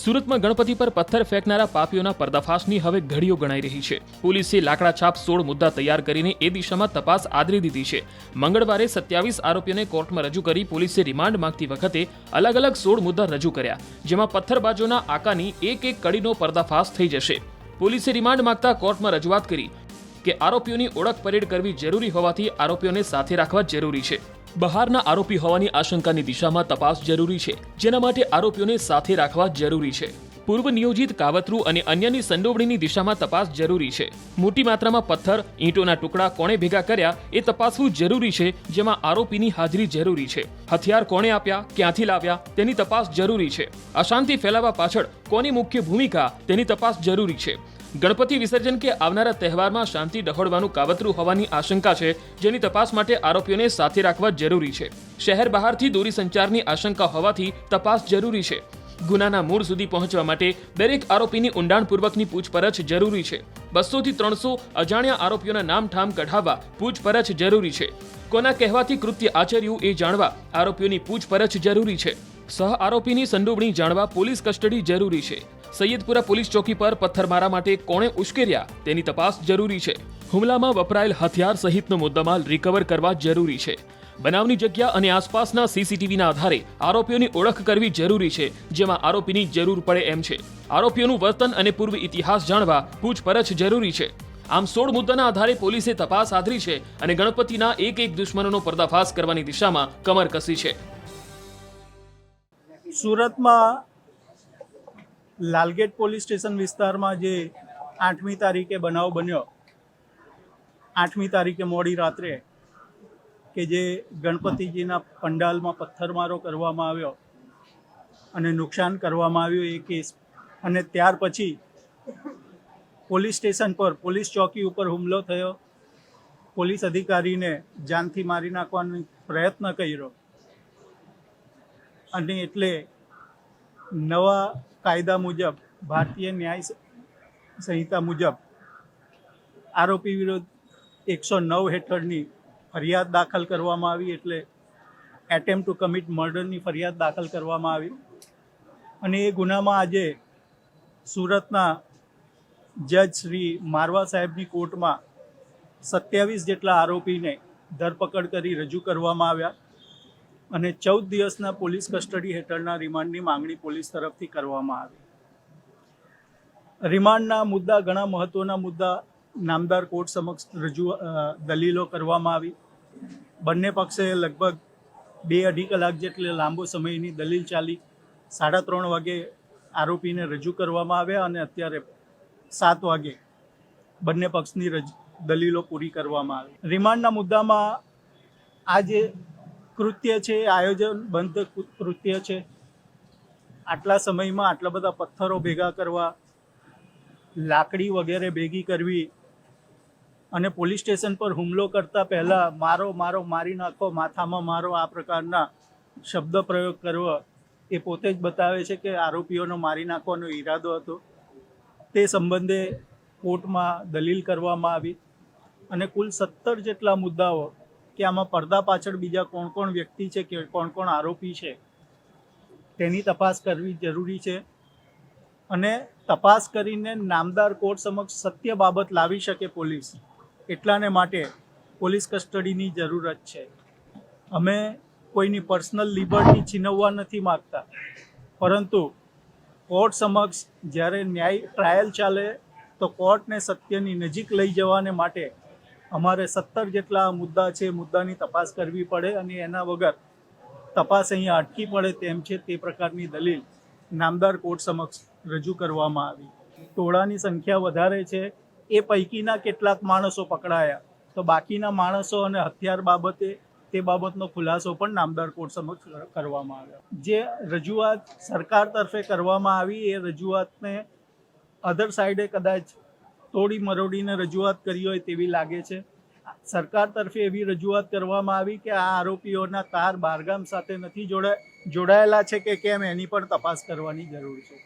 સુરતમાં ગણપતિ પર પથ્થર ફેંકનારા પાપીઓના પર્દાફાશની હવે ઘડીઓ ગણાઈ રહી છે। પોલીસે લાકડા છાપ 16 મુદ્દા તૈયાર કરીને એ દિશામાં તપાસ આદરી દીધી છે। મંગળવારે 27 આરોપીઓને કોર્ટમાં રજૂ કરી પોલીસે રિમાન્ડ માંગતી વખતે અલગ અલગ 16 મુદ્દા રજૂ કર્યા, જેમાં પથ્થરબાજોના આકાની એક કડીનો પર્દાફાશ થઈ જશે। પોલીસે રિમાન્ડ માંગતા કોર્ટમાં રજૂઆત કરી કે આરોપીઓની ઓળખ પરેડ કરવી જરૂરી હોવાથી આરોપીઓને સાથે રાખવા જરૂરી છે। બહારના આરોપી હોવાની આશંકાની દિશામાં તપાસ જરૂરી છે, જેના માટે આરોપીઓને સાથે રાખવા જરૂરી છે। પૂર્વ નિયોજિત કાવતરું અને અન્યની સંડોવણીની દિશામાં તપાસ જરૂરી છે। મોટી માત્રામાં પથ્થર, ઈંટોના ટુકડા કોણે ભેગા કર્યા એ તપાસવું જરૂરી છે, જેમાં આરોપીની હાજરી જરૂરી છે। હથિયાર કોણે આપ્યા, ક્યાંથી લાવ્યા તેની તપાસ જરૂરી છે। અશાંતિ ફેલાવવા પાછળ કોની મુખ્ય ભૂમિકા તેની તપાસ જરૂરી છે। ગણપતિ વિસર્જન કે આવનારા તહેવારમાં શાંતિ ડહોળવાનું કાવતરું હોવાની આશંકા છે, જેની તપાસ માટે આરોપીઓને સાથે રાખવા જરૂરી છે। શહેર બહારથી દોરી સંચારની આશંકા હોવાથી તપાસ જરૂરી છે। ગુનાના મૂળ સુધી પહોંચવા માટે દરેક આરોપીની ઊંડાણપૂર્વકની પૂછપરછ જરૂરી છે। 200 થી 300 અજાણ્યા આરોપીઓના નામ ઠામ કઢાવવા પૂછપરછ જરૂરી છે। કોના કહેવાથી કૃત્ય આચર્યું એ જાણવા આરોપીઓની પૂછપરછ જરૂરી છે। સહ આરોપીની સંડોવણી જાણવા પોલીસ કસ્ટડી જરૂરી છે। સૈયદપુરા પોલીસ ચોકી પર પથ્થરમારા માટે કોણે ઉશ્કેર્યા તેની તપાસ જરૂરી છે। હુમલામાં વપરાયેલ હથિયાર સહિતનો મુદ્દામાલ રિકવર કરવા જરૂરી છે। બનાવની જગ્યા અને આસપાસના સીસીટીવીના આધારે આરોપીઓની ઓળખ કરવી જરૂરી છે, જેમાં આરોપીની જરૂર પડે એમ છે। આરોપીઓનું વર્તન અને પૂર્વ ઇતિહાસ જાણવા પૂછપરછ જરૂરી છે। આમ 16 મુદ્દાના આધારે પોલીસે તપાસ આદરી છે અને ગણપતિના એક દુશ્મનોનો પર્દાફાશ કરવાની દિશામાં કમર કસી છે। સુરતમાં લાલગેટ પોલીસ સ્ટેશન વિસ્તારમાં જે 8મી તારીખે બનાવ બન્યો, 8મી તારીખે મોડી રાત્રે કે જે ગણપતિજીના પંડાલમાં પથ્થરમારો કરવામાં આવ્યો અને નુકસાન કરવામાં આવ્યું એ કેસ, અને ત્યાર પછી પોલીસ સ્ટેશન પર પોલીસ ચોકી ઉપર હુમલો થયો, પોલીસ અધિકારીને જાનથી મારી નાખવાનો પ્રયત્ન કર્યો, અને એટલે નવા કાયદા મુજબ, ભારતીય ન્યાય સંહિતા મુજબ આરોપી વિરુદ્ધ 109 હેઠળની ફરિયાદ દાખલ કરવામાં આવી, એટલે એટેમ્પ્ટ ટુ કમિટ મર્ડરની ફરિયાદ દાખલ કરવામાં આવી। અને એ ગુનામાં આજે સુરતના જજ શ્રી મારવા સાહેબની કોર્ટમાં 27 જેટલા આરોપીને ધરપકડ કરી રજૂ કરવામાં આવ્યા અને 14 દિવસના પોલીસ કસ્ટડી હેઠળના રિમાન્ડની માંગણી પોલીસ તરફથી કરવામાં આવી। રિમાન્ડના મુદ્દા, ઘણા મહત્વના મુદ્દા નામદાર કોર્ટ સમક્ષ દલીલો કરવામાં આવી। બંને પક્ષે લગભગ 2-2.5 કલાક જેટલે લાંબો સમયની દલીલ ચાલી। 3:30 વાગે આરોપીને રજૂ કરવામાં આવ્યા અને અત્યારે 7 વાગે બંને પક્ષની દલીલો પૂરી કરવામાં આવી। રિમાન્ડના મુદ્દામાં આ જે કૃત્ય છે એ આયોજનબદ્ધ કૃત્ય છે। આટલા સમયમાં આટલા બધા પથ્થરો ભેગા કરવા, લાકડી વગેરે ભેગી કરવી અને પોલીસ સ્ટેશન પર હુમલો કરતા પહેલા મારો મારો, મારી નાખો, માથામાં મારો, આ પ્રકારના શબ્દ પ્રયોગ કરવો એ પોતે જ બતાવે છે કે આરોપીઓનો મારી નાખવાનો ઈરાદો હતો। તે સંબંધે કોર્ટમાં દલીલ કરવામાં આવી અને કુલ 17 જેટલા મુદ્દાઓ કે આમાં પડદા પાછળ બીજા કોણ કોણ વ્યક્તિ છે કે કોણ કોણ આરોપી છે તેની તપાસ કરવી જરૂરી છે, અને તપાસ કરીને નામદાર કોર્ટ સમક્ષ સત્ય બાબત લાવી શકે પોલીસ, એટલાને માટે પોલીસ કસ્ટડીની જરૂરત છે। અમે કોઈની પર્સનલ લિબર્ટી છીનવવા નથી માગતા, પરંતુ કોર્ટ સમક્ષ જ્યારે ન્યાય ટ્રાયલ ચાલે તો કોર્ટને સત્યની નજીક લઈ જવાને માટે અમારે 17 જેટલા મુદ્દા છે, મુદ્દાની તપાસ કરવી પડે અને એના વગર તપાસ અહીંયા અટકી પડે તેમ છે, તે પ્રકારની દલીલ નામદાર કોર્ટ સમક્ષ રજૂ કરવામાં આવી। ટોળાની સંખ્યા વધારે છે, એ પૈકીના કેટલાક માણસો પકડાયા, તો બાકીના માણસો અને હથિયાર બાબતે તે બાબતનો ખુલાસો પણ નામદાર કોર્ટ સમક્ષ કરવામાં આવ્યો। જે રજૂઆત સરકાર તરફે કરવામાં આવી એ રજૂઆતને અધર સાઈડે કદાચ તોડી મરોડીને રજૂઆત કરી હોય તેવી લાગે છે। સરકાર તરફે એવી રજૂઆત કરવામાં આવી કે આ આરોપીઓના કાર બહારગામ સાથે નથી જોડાયેલા છે કે કેમ, એની પણ તપાસ કરવાની જરૂર છે।